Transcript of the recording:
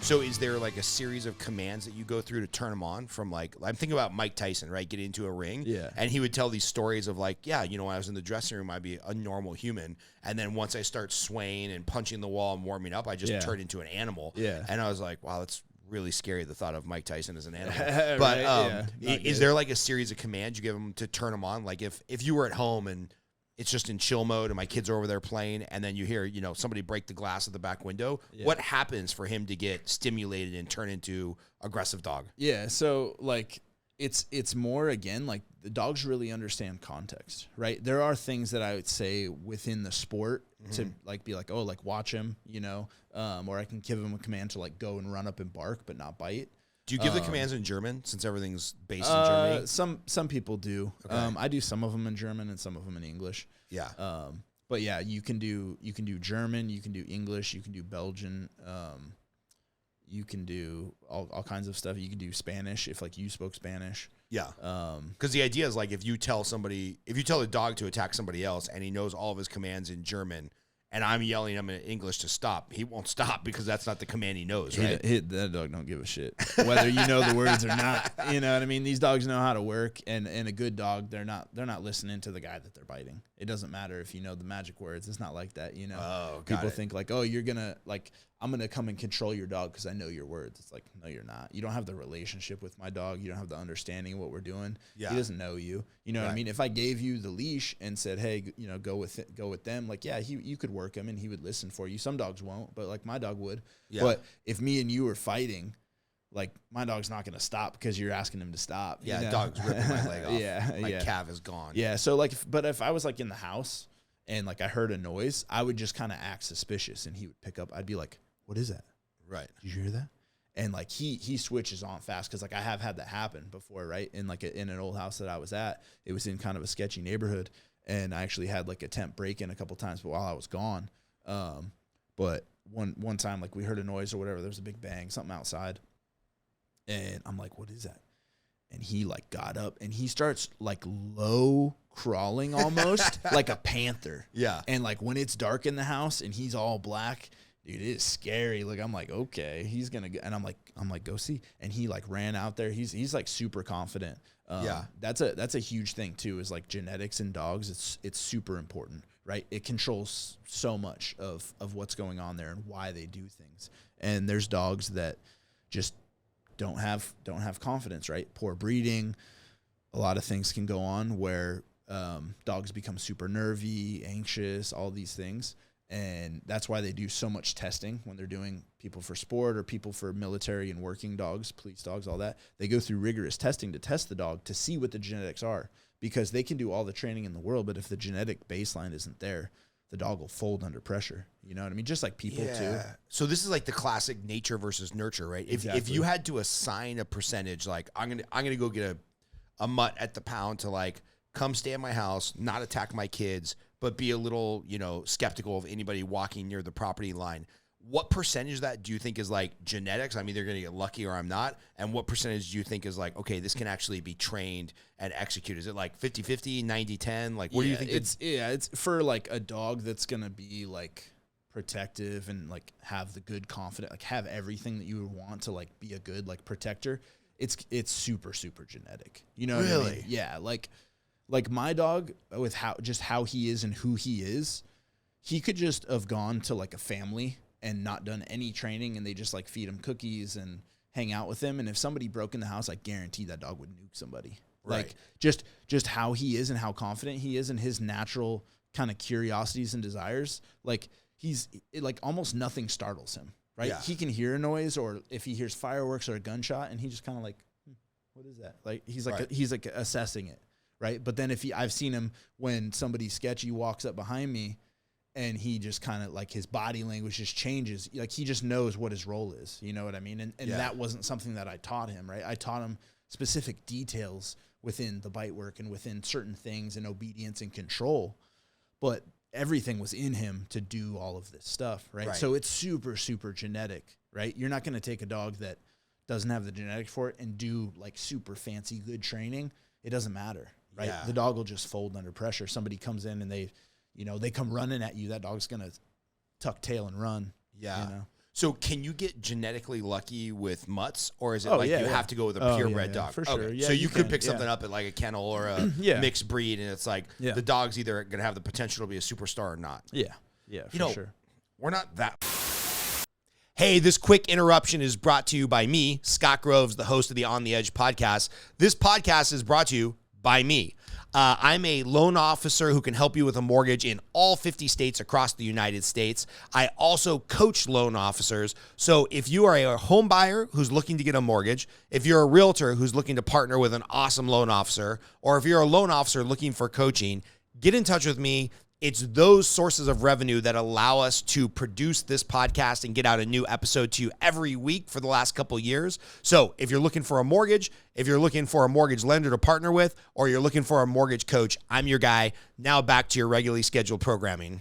So is there like a series of commands that you go through to turn them on from like, I'm thinking about Mike Tyson, right? Getting into a ring. Yeah. And he would tell these stories of like, yeah, you know, when I was in the dressing room, I'd be a normal human. And then once I start swaying and punching the wall and warming up, I just turn into an animal. Yeah. And I was like, wow, that's really scary, the thought of Mike Tyson as an animal. Right, But yeah, is there like a series of commands you give them to turn them on? Like if you were at home and it's just in chill mode and my kids are over there playing and then you hear, you know, somebody break the glass of the back window, what happens for him to get stimulated and turn into aggressive dog? Yeah, so like it's more, again, like the dogs really understand context, right? There are things that I would say within the sport to like be like, oh, like watch him, you know, or I can give him a command to like go and run up and bark but not bite. Do you give the commands in German since everything's based in Germany? Some people do. Okay. I do some of them in German and some of them in English. Yeah. But yeah, you can do German, you can do English, you can do Belgian, you can do all kinds of stuff. You can do Spanish if like you spoke Spanish. Yeah. Because the idea is like if you tell a dog to attack somebody else and he knows all of his commands in German and I'm yelling him in English to stop, he won't stop because that's not the command he knows, right? That dog don't give a shit whether you know the words or not. You know what I mean? These dogs know how to work, and a good dog, they're not listening to the guy that they're biting. It doesn't matter if you know the magic words. It's not like that, you know. Oh, people think like, oh, you're gonna like, I'm gonna come and control your dog because I know your words. It's like, no, you're not. You don't have the relationship with my dog. You don't have the understanding of what we're doing. Yeah. He doesn't know you. You know what I mean? If I gave you the leash and said, hey, you know, go with them, like, yeah, you could work him and he would listen for you. Some dogs won't, but like my dog would. Yeah. But if me and you were fighting, like my dog's not gonna stop because you're asking him to stop. Yeah, you know? dog's ripping my leg off. My Yeah. calf is gone. Yeah. So like, but if I was like in the house and like I heard a noise, I would just kind of act suspicious, and he would pick up. I'd be like, "What is that? Right? Did you hear that?" And like he switches on fast because like I have had that happen before, right? In like in an old house that I was at, it was in kind of a sketchy neighborhood, and I actually had like a temp break in a couple times, but while I was gone, but one time like we heard a noise or whatever, there was a big bang, something outside, and I'm like, "What is that?" And he like got up and he starts like low crawling almost like a panther. Yeah. And like when it's dark in the house and he's all black, dude, it is scary. Like I'm like, okay, he's gonna go, and I'm like, go see. And he like ran out there. He's like super confident. That's a huge thing too. Is like genetics in dogs. It's super important, right? It controls so much of what's going on there and why they do things. And there's dogs that just don't have confidence, right? Poor breeding. A lot of things can go on where dogs become super nervy, anxious, all these things. And that's why they do so much testing when they're doing people for sport or people for military and working dogs, police dogs, all that. They go through rigorous testing to test the dog to see what the genetics are, because they can do all the training in the world, but if the genetic baseline isn't there, the dog will fold under pressure. You know what I mean? Just like people too. So this is like the classic nature versus nurture, right? If you had to assign a percentage, like I'm gonna go get a mutt at the pound to like come stay at my house, not attack my kids, but be a little, you know, skeptical of anybody walking near the property line. What percentage of that do you think is like genetics? I'm either going to get lucky or I'm not. And what percentage do you think is like, okay, this can actually be trained and executed? Is it like 50-50, 90-10? Like, what do you think? It's for like a dog that's going to be like protective and like have the good confidence, like have everything that you would want to like be a good like protector. It's super, super genetic. You know what I mean? Yeah. Like my dog, with how he is and who he is, he could just have gone to like a family and not done any training, and they just like feed him cookies and hang out with him. And if somebody broke in the house, I guarantee that dog would nuke somebody. Right. Like just how he is and how confident he is and his natural kind of curiosities and desires. Like like almost nothing startles him, right? Yeah. He can hear a noise, or if he hears fireworks or a gunshot, and he just kind of like, what is that? Like he's like assessing it. Right. But then I've seen him when somebody sketchy walks up behind me and he just kind of like his body language just changes. Like he just knows what his role is. You know what I mean? And that wasn't something that I taught him. Right. I taught him specific details within the bite work and within certain things and obedience and control. But everything was in him to do all of this stuff. Right. So it's super, super genetic. Right. You're not going to take a dog that doesn't have the genetics for it and do like super fancy good training. It doesn't matter. Right. Yeah. The dog will just fold under pressure. Somebody comes in and they come running at you. That dog's going to tuck tail and run. Yeah. You know? So can you get genetically lucky with mutts, or is it have to go with a purebred dog? For sure. Okay. Yeah, so you could pick something up at like a kennel or a mixed breed, and it's like the dog's either going to have the potential to be a superstar or not. Yeah. Yeah, for sure. We're not that. Hey, this quick interruption is brought to you by me, Scott Groves, the host of the On the Edge podcast. This podcast is brought to you by me. I'm a loan officer who can help you with a mortgage in all 50 states across the United States. I also coach loan officers. So if you are a home buyer who's looking to get a mortgage, if you're a realtor who's looking to partner with an awesome loan officer, or if you're a loan officer looking for coaching, get in touch with me. It's those sources of revenue that allow us to produce this podcast and get out a new episode to you every week for the last couple of years. So if you're looking for a mortgage, if you're looking for a mortgage lender to partner with, or you're looking for a mortgage coach, I'm your guy. Now back to your regularly scheduled programming.